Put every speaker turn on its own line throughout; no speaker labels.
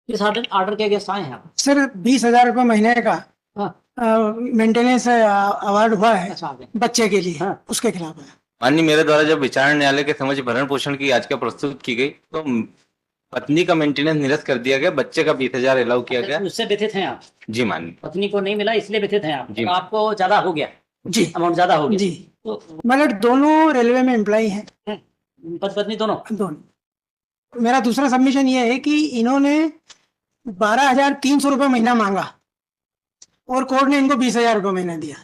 किस order order के guest आए हैं आप?
सर 20,000 रुपये महीने का
हाँ।
मेंटेनेंस अवार्ड हुआ है
अच्छा, आ गए।
बच्चे के लिए,
हाँ।
उसके खिलाफ है।
माननीय, मेरे द्वारा जब विचारण न्यायालय के समक्ष भरण पोषण की याचिका प्रस्तुत की गई तो पत्नी का मेंटेनेंस निरस्त कर दिया गया, बच्चे का 20,000 अलाउ किया गया।
उससे व्यथित हैं आप?
जी माननीय।
पत्नी को नहीं मिला इसलिए व्यथित हैं आप?
जी।
तो आपको ज्यादा हो गया?
जी।
अमाउंट ज्यादा हो गया
जी।
तो
मतलब दोनों रेलवे में एम्प्लॉई हैं।
पति पत्नी दोनों?
मेरा दूसरा सबमिशन ये है कि इन्होंने 12,300 रुपये महीना मांगा और कोर्ट ने इनको 20,000 रुपये महीना दिया।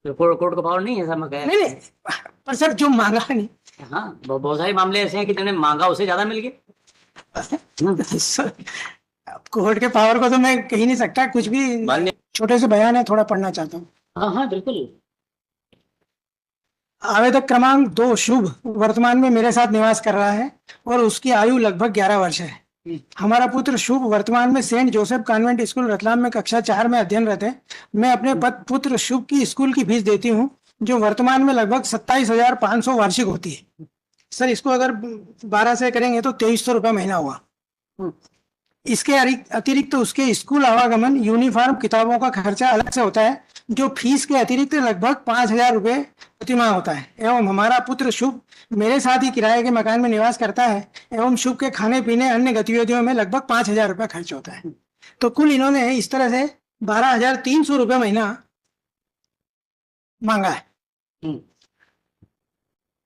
तो कोर्ट को पावर नहीं है, सब
नहीं नहीं, पर सर जो मांगा नहीं।
हाँ, बहुत सारे मामले ऐसे हैं कि जिन्होंने मांगा उसे ज्यादा मिल गया।
सर, कोर्ट के पावर को तो मैं कह नहीं सकता, कुछ भी
माननीय।
छोटे से बयान है, थोड़ा पढ़ना चाहता हूँ।
हाँ हाँ बिल्कुल।
आवेदक क्रमांक 2 शुभ वर्तमान में मेरे साथ निवास कर रहा है और उसकी आयु लगभग 11 वर्ष है। हमारा पुत्र शुभ वर्तमान में Saint Joseph convent school Ratlam में कक्षा 4 में अध्ययनरत है। मैं अपने पुत्र शुभ की स्कूल की फीस देती हूँ जो वर्तमान में लगभग 27,500 वार्षिक होती है। सर इसको अगर 12 से करेंगे तो 2,300 रुपये महीना हुआ। इसके अतिरिक्त उसके स्कूल आवागमन, यूनिफॉर्म, किताबों का खर्चा अलग से होता है जो फीस के अतिरिक्त लगभग 5,000 रुपये प्रतिमाह होता है। एवं हमारा पुत्र शुभ मेरे साथ ही किराए के मकान में निवास करता है एवं शुभ के खाने पीने अन्य गतिविधियों में लगभग 5,000 रुपये खर्च होता है। तो कुल इन्होंने इस तरह से 12,300 रुपये महीना मांगा है।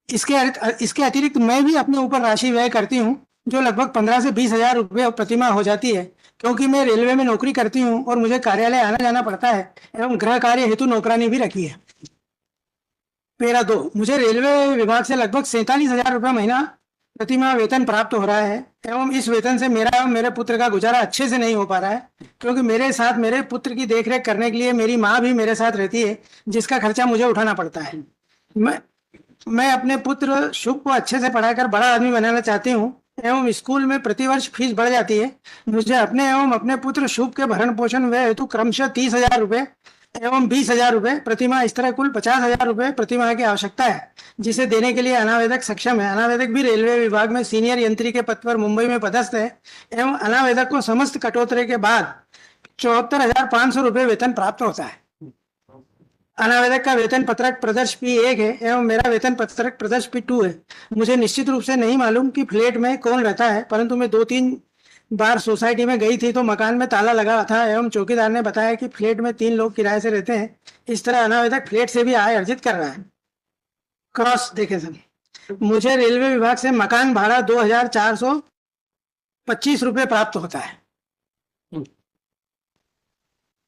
इसके अतिरिक्त मैं भी अपने ऊपर राशि व्यय करती हूँ जो लगभग 15 से 20,000 रुपये प्रतिमाह हो जाती है, क्योंकि मैं रेलवे में नौकरी करती हूँ और मुझे कार्यालय आना जाना पड़ता है एवं गृह कार्य हेतु नौकरानी भी रखी है। पैरा 2, मुझे रेलवे विभाग से लगभग 47,000 रुपये महीना प्रतिमाह वेतन प्राप्त हो रहा है एवं इस वेतन से मेरा एवं मेरे पुत्र का गुजारा अच्छे से नहीं हो पा रहा है, क्योंकि मेरे साथ मेरे पुत्र की देखरेख करने के लिए मेरी माँ भी मेरे साथ रहती है जिसका खर्चा मुझे उठाना पड़ता है। मैं अपने पुत्र शुभ को अच्छे से पढ़ाकर बड़ा आदमी बनाना चाहती हूँ एवं स्कूल में प्रतिवर्ष फीस बढ़ जाती है। मुझे अपने एवं अपने पुत्र शुभ के भरण पोषण व्यय हेतु क्रमशः 30,000 रुपये एवं 20,000 रुपये प्रतिमाह, इस तरह कुल 50,000 रुपये प्रतिमाह की आवश्यकता है, जिसे देने के लिए अनावेदक सक्षम है। अनावेदक भी रेलवे विभाग में सीनियर यंत्री के पद पर मुंबई में पदस्थ है एवं अनावेदक को समस्त कटौती के बाद 74,500 रुपये वेतन प्राप्त होता है। अनावेदक का वेतन पत्रक प्रदर्श P1 है एवं मेरा वेतन पत्रक प्रदर्श P2 है। मुझे निश्चित रूप से नहीं मालूम कि फ्लैट में कौन रहता है, परंतु मैं 2-3 बार सोसाइटी में गई थी तो मकान में ताला लगा था एवं चौकीदार ने बताया कि फ्लैट में 3 लोग किराए से रहते हैं। इस तरह अनावेदक फ्लैट से भी आय अर्जित कर रहा है। क्रॉस देखे सर, मुझे रेलवे विभाग से मकान भाड़ा 2,425 रुपये प्राप्त होता है।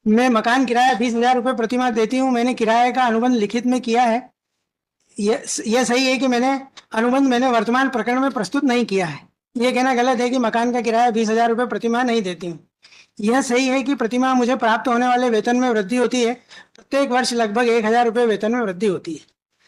मैं मकान किराया 20,000 रुपये प्रतिमाह देती हूँ। मैंने किराए का अनुबंध लिखित में किया है। यह सही है कि अनुबंध मैंने वर्तमान प्रकरण में प्रस्तुत नहीं किया है। यह कहना गलत है कि मकान का किराया 20,000 रुपये प्रतिमाह नहीं देती हूँ। यह सही है कि प्रतिमाह मुझे प्राप्त होने वाले वेतन में वृद्धि होती है। प्रत्येक वर्ष लगभग 1,000 रुपये वेतन में वृद्धि होती है।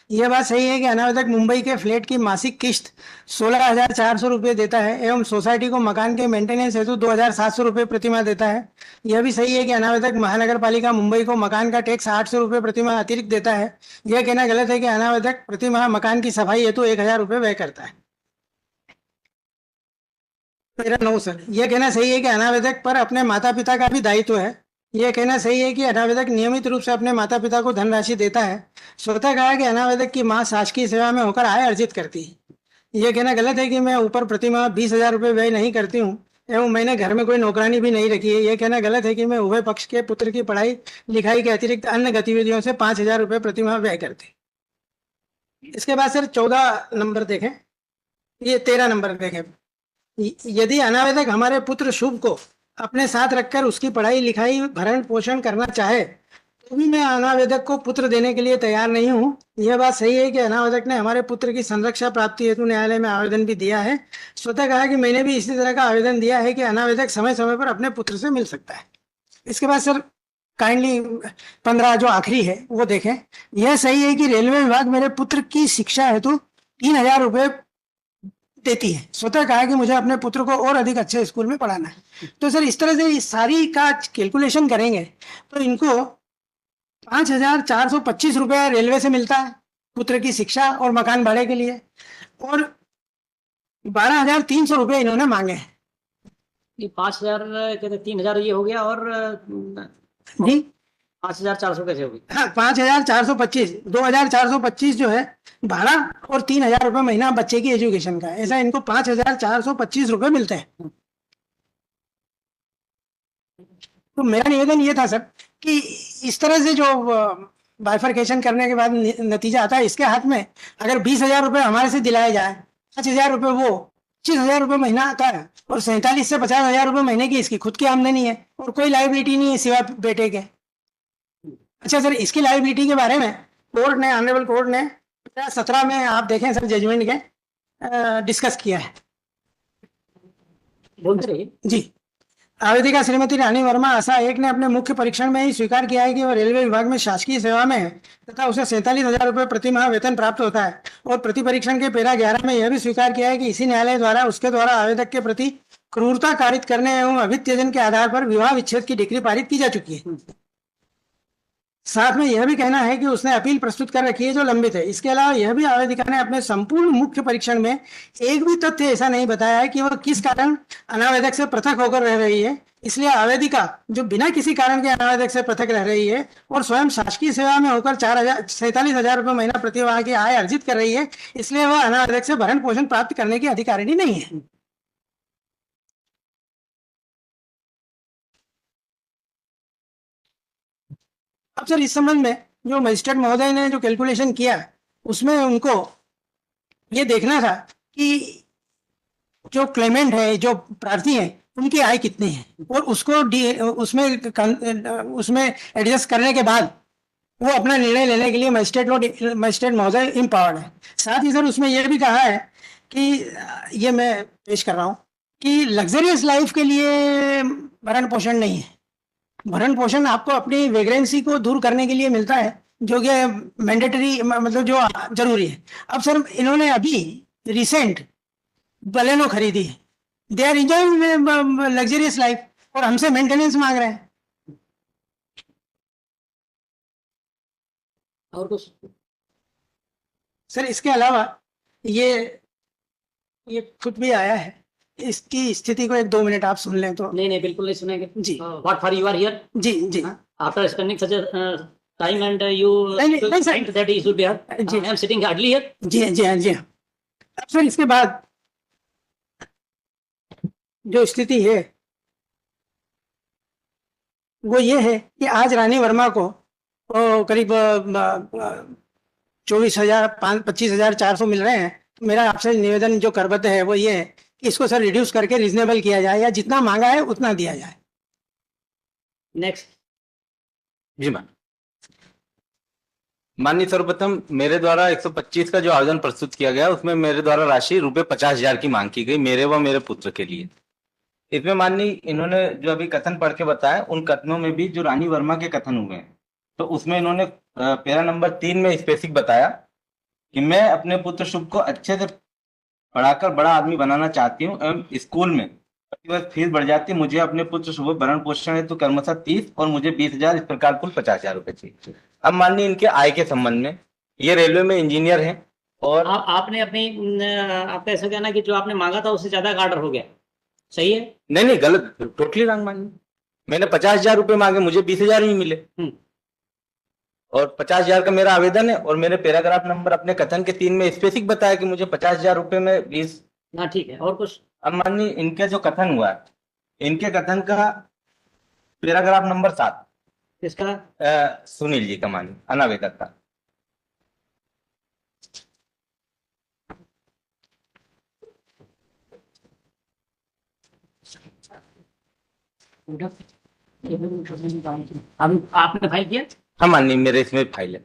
यह बात सही है कि अनावेदक मुंबई के फ्लैट की मासिक किस्त 16,400 रुपये देता है एवं सोसाइटी को मकान के मेंटेनेंस हेतु 2,700 रुपये प्रतिमाह देता है। यह भी सही है कि अनावेदक महानगर पालिका मुंबई को मकान का टैक्स 800 रुपये प्रतिमाह अतिरिक्त देता है। यह कहना गलत है कि अनावेदक प्रतिमाह मकान की सफाई हेतु 1,000 रुपये व्यय करता है। मेरा 9 सर, यह कहना सही है कि अनावेदक पर अपने माता पिता का भी दायित्व है। यह कहना सही है कि अनावेदक नियमित रूप से अपने माता पिता को धनराशि देता है। स्वतः कहा कि अनावेदक की मां शासकीय सेवा में होकर आय अर्जित करती है। यह कहना गलत है कि मैं ऊपर प्रतिमाह 20,000 रुपये व्यय नहीं करती हूँ एवं मैंने घर में कोई नौकरानी भी नहीं रखी है। यह कहना गलत है कि मैं उभय पक्ष के पुत्र की पढ़ाई लिखाई के अतिरिक्त अन्य गतिविधियों से 5,000 रुपये प्रतिमाह व्यय करती। इसके बाद सर 14 नंबर देखें, ये 13 नंबर देखें। यदि अनावेदक हमारे पुत्र शुभ को अपने साथ रखकर उसकी पढ़ाई लिखाई भरण पोषण करना चाहे तो भी मैं अनावेदक को पुत्र देने के लिए तैयार नहीं हूँ। यह बात सही है कि अनावेदक ने हमारे पुत्र की संरक्षा प्राप्ति हेतु न्यायालय में आवेदन भी दिया है। स्वतः कहा कि मैंने भी इसी तरह का आवेदन दिया है कि अनावेदक समय समय पर अपने पुत्र से मिल सकता है। इसके बाद सर काइंडली 15 जो आखिरी है वो देखें। यह सही है कि रेलवे विभाग मेरे पुत्र की शिक्षा हेतु 3,000 रुपये देती है। स्वतः कहा कि मुझे अपने पुत्र को और अधिक अच्छे स्कूल में पढ़ाना है। तो सर इस तरह से इस सारी का कैलकुलेशन करेंगे तो इनको 5,425 रुपये रेलवे से मिलता है पुत्र की शिक्षा और मकान भाड़े के लिए, और 12,300 रुपये इन्होंने मांगे हैं।
ये 5,000 कहते 3,000 ये हो गया, और
जी
5,400 कैसे हो गई?
हाँ, 5,425, 2,425 जो है भाड़ा, और 3,000 रुपये महीना बच्चे की एजुकेशन का, ऐसा इनको 5,425 रुपये मिलते हैं। तो मेरा निवेदन ये था सर कि इस तरह से जो बाइफरकेशन करने के बाद नतीजा आता है, इसके हाथ में अगर 20,000 रुपये हमारे से दिलाए जाए, 5,000 रुपये वो, 25,000 रुपये महीना आता है, और 47 से 50,000 रुपये महीने की इसकी खुद की आमदनी है, और कोई लाइबिलिटी नहीं है सिवा बेटे के। अच्छा सर, इसकी लाइबिलिटी के बारे में कोर्ट ने, ऑनरेबल कोर्ट ने 17 में आप देखें सर जजमेंट के डिस्कस किया है।
बोलते रहिए।
जी, आवेदिका श्रीमती रानी वर्मा आशा 1 ने अपने मुख्य परीक्षण में ही स्वीकार किया है कि वह रेलवे विभाग में शासकीय सेवा में है तथा उसे 47,000 रुपये प्रति माह वेतन प्राप्त होता है, और प्रति परीक्षण के पैरा 11 में यह भी स्वीकार किया है कि इसी न्यायालय द्वारा उसके द्वारा आवेदक के प्रति क्रूरता कारित करने एवं अभित्यजन के आधार पर विवाह विच्छेद की डिग्री पारित की जा चुकी है। साथ में यह भी कहना है कि उसने अपील प्रस्तुत कर रखी है जो लंबित है। इसके अलावा यह भी आवेदिका ने अपने संपूर्ण मुख्य परीक्षण में एक भी तथ्य ऐसा नहीं बताया है कि वह किस कारण अनावेदक से पृथक होकर रह रही है। इसलिए आवेदिका जो बिना किसी कारण के अनावेदक से पृथक रह रही है और स्वयं शासकीय सेवा में होकर 47,000 रुपये महीना प्रतिमाह की आय अर्जित कर रही है, इसलिए वह अनावेदक से भरण पोषण प्राप्त करने की अधिकारिणी नहीं है। अब सर, इस संबंध में जो मजिस्ट्रेट महोदय ने जो कैलकुलेशन किया, उसमें उनको ये देखना था कि जो क्लेमेंट है, जो प्रार्थी है, उनकी आय कितनी है, और उसको उसमें एडजस्ट करने के बाद वो अपना निर्णय लेने के लिए मजिस्ट्रेट महोदय इम्पावर्ड है। साथ ही सर उसमें यह भी कहा है कि ये मैं पेश कर रहा हूँ कि लग्जरियस लाइफ के लिए भरण पोषण नहीं है। भरण पोषण आपको अपनी वेग्रेंसी को दूर करने के लिए मिलता है, जो कि मैंडेटरी, मतलब जो जरूरी है। अब सर इन्होंने अभी रिसेंट बलेनो खरीदी है, they are enjoying luxurious life, और हमसे मेंटेनेंस मांग रहे हैं।
और कुछ?
सर इसके अलावा ये खुद भी आया है, इसकी स्थिति को 1-2 मिनट आप सुन लें तो।
नहीं बिल्कुल नहीं सुनेंगे
जी।
What for you are here?
जी जी।
After spending such time and you
नहीं, sir.
think that he should be here.
जी।
I am sitting hardly here.
जी हाँ, जी हाँ, जी हाँ। अब सर इसके बाद जो स्थिति है वो ये है कि आज रानी वर्मा को करीब 25,400 मिल रहे हैं। तो मेरा आपसे निवेदन जो करबद्ध है वो ये है कि इसको सर रिड्यूस करके रीजनेबल किया जाए, या जितना मांगा है उतना दिया जाए।
नेक्स्ट।
जी मैम। माननीय सर्वप्रथम मेरे द्वारा 125 का जो आवेदन प्रस्तुत किया गया, उसमें मेरे द्वारा राशि रुपए 50,000 की मांग की गई मेरे व मेरे पुत्र के लिए। इसमें माननीय इन्होंने जो अभी कथन पढ़ के बताया, उन कथनों में भी जो रानी वर्मा के कथन हुए हैं, तो उसमें इन्होंने पैरा नंबर 3 में स्पेसिफिक बताया कि मैं अपने पुत्र शुभ को अच्छे से पढ़ाकर बड़ा आदमी बनाना चाहती हूँ एवं स्कूल में प्रतिवर्ष फीस बढ़ जाती है। मुझे अपने पुत्र शुभ भरण पोषण हेतु क्रमशः 30 और मुझे 20,000, इस प्रकार कुल 50,000 रुपए चाहिए। अब माननीय इनके आय के संबंध में, ये रेलवे में इंजीनियर हैं, और
आपने अपनी आपका ऐसा कहना कि जो आपने मांगा था उससे ज्यादा का ऑर्डर हो गया, सही है?
नहीं गलत, टोटली रॉन्ग माननीय। मैंने 50,000 रुपए मांगे, मुझे 20,000 ही मिले, और 50,000 का मेरा आवेदन है, और मेरे पैराग्राफ नंबर अपने कथन के 3 में स्पेसिफिक बताया कि मुझे 50,000 रुपए में 20।
हाँ ठीक है, और कुछ?
अब माननीय इनके जो कथन हुआ, इनके कथन का पैराग्राफ नंबर 7
किसका?
सुनील जी का, माननीय अनावेदक का।
आपने फाइल किया?
हाँ माननीय, मेरे इसमें फाइल है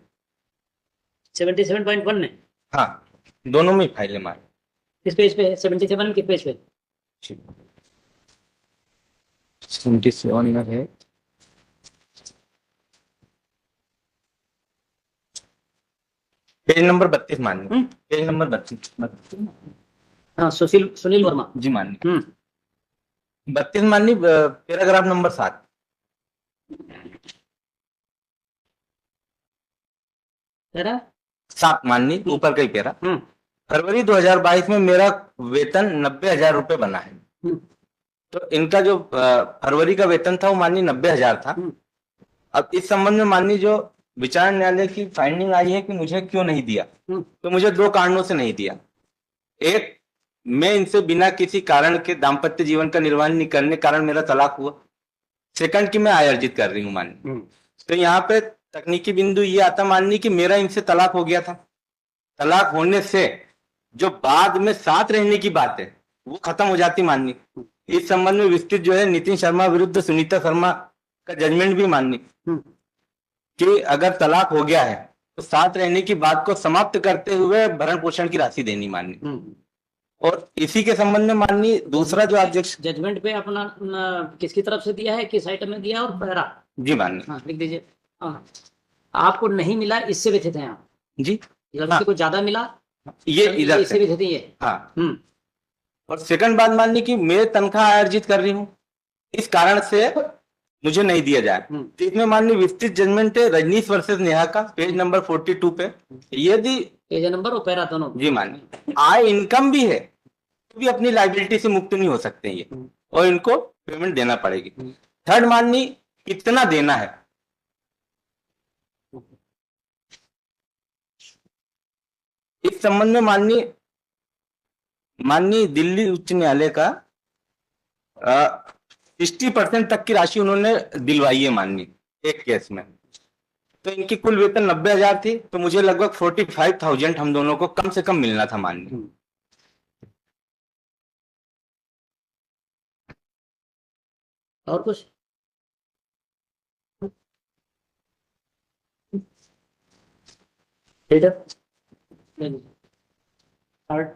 77.1 में।
हाँ, दोनों में फाइल है हमारे।
किस पेज पे है? 77 में किस पेज पे?
77 में है, पेज नंबर 32 माननीय, पेज नंबर 32।
हाँ, सुनील वर्मा
जी माननीय। 32 माननीय, पैराग्राफ नंबर 7।
तेरा
7 माननीय, ऊपर का ही पैरा। फरवरी 2022 में मेरा वेतन 90,000 रुपए बना है। तो इनका जो फरवरी का वेतन था वो माननीय 90,000 था। अब इस संबंध में माननीय जो विचार न्यायालय की फाइंडिंग आई है कि मुझे क्यों नहीं दिया, तो मुझे 2 कारणों से नहीं दिया। एक, मैं इनसे बिना किसी कारण के दाम्पत्य जीवन का निर्वाह नहीं करने कारण मेरा तलाक हुआ। सेकंड कि मैं आय अर्जित कर रही हूँ माननीय। तो यहाँ पे तकनीकी बिंदु ये आता माननीय कि मेरा इनसे तलाक हो गया था। तलाक होने से जो बाद में साथ रहने की बात है वो खत्म हो जाती माननीय। इस संबंध में विस्तृत जो है नितिन शर्मा विरुद्ध सुनीता शर्मा का जजमेंट भी माननीय कि अगर तलाक हो गया है तो साथ रहने की बात को समाप्त करते हुए भरण पोषण की राशि देनी माननीय। और इसी के संबंध में माननीय दूसरा जो अध्यक्ष
जजमेंट पे अपना किसकी तरफ से दिया है, किस आइटम में दिया है और पैरा?
जी माननीय।
हाँ लिख दीजिए। हाँ, आपको नहीं मिला इससे व्यथित हैं आप
जी
लड़की को ज्यादा मिला
ये इधर
इससे
से
व्यथित ही है।
हाँ। और सेकंड बात माननी कि मैं तनख्वाह आय अर्जित कर रही हूँ इस कारण से मुझे नहीं दिया जाए। तो इसमें माननीय विस्तृत जजमेंट है रजनीश वर्सेस नेहा का, पेज नंबर 42 पे। यदि
पेज नंबर और पैरा दोनों
जी माननीय आय इनकम भी है तो भी अपनी लाइबिलिटी से मुक्त नहीं हो सकते ये, और इनको पेमेंट देना पड़ेगी। थर्ड माननीय कितना देना है, इस संबंध में माननीय दिल्ली उच्च न्यायालय का 60% तक की राशि उन्होंने दिलवाई है माननीय एक केस में। तो इनकी कुल वेतन 90,000 थी, तो मुझे लगभग 45,000 हम दोनों को कम से कम मिलना था माननीय।
और कुछ? ठीक है। थर्ड